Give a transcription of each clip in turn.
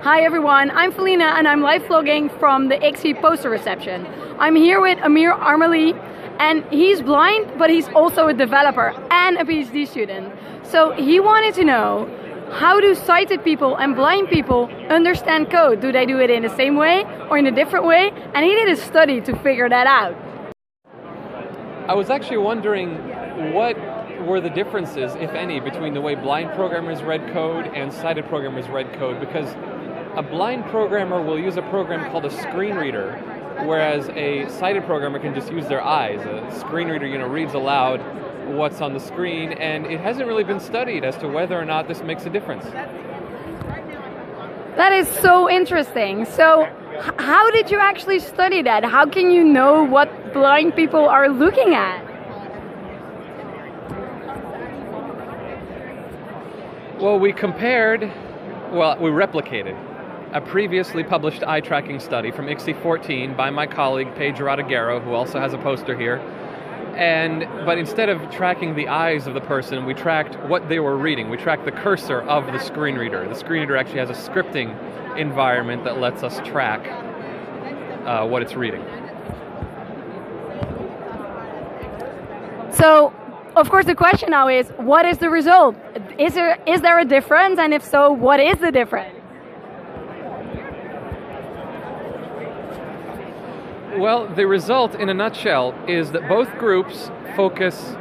Hi everyone, I'm Felina and I'm live vlogging from the ICSE poster reception. I'm here with Ameer Armaly, and he's blind but he's also a developer and a PhD student. So he wanted to know, how do sighted people and blind people understand code? Do they do it in the same way or in a different way? And he did a study to figure that out. I was actually wondering what were the differences, if any, between the way blind programmers read code and sighted programmers read code, because a blind programmer will use a program called a screen reader, whereas a sighted programmer can just use their eyes. A screen reader, reads aloud what's on the screen, and it hasn't really been studied as to whether or not this makes a difference. That is so interesting. So how did you actually study that? How can you know what blind people are looking at? Well, we replicated a previously published eye tracking study from ICSE 14 by my colleague Pedro Adagero, who also has a poster here. But instead of tracking the eyes of the person, we tracked what they were reading. We tracked the cursor of the screen reader. The screen reader actually has a scripting environment that lets us track what it's reading. So, of course, the question now is, what is the result? Is there a difference? And if so, what is the difference? Well, the result, in a nutshell, is that both groups focus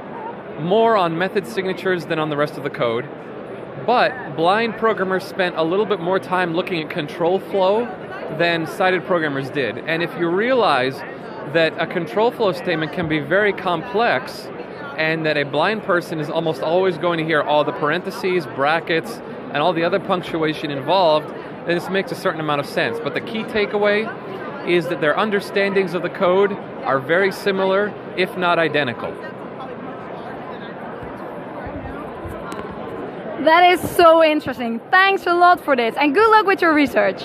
more on method signatures than on the rest of the code, but blind programmers spent a little bit more time looking at control flow than sighted programmers did. And if you realize that a control flow statement can be very complex, and that a blind person is almost always going to hear all the parentheses, brackets, and all the other punctuation involved, then this makes a certain amount of sense. But the key takeaway is that their understandings of the code are very similar, if not identical. That is so interesting. Thanks a lot for this, and good luck with your research.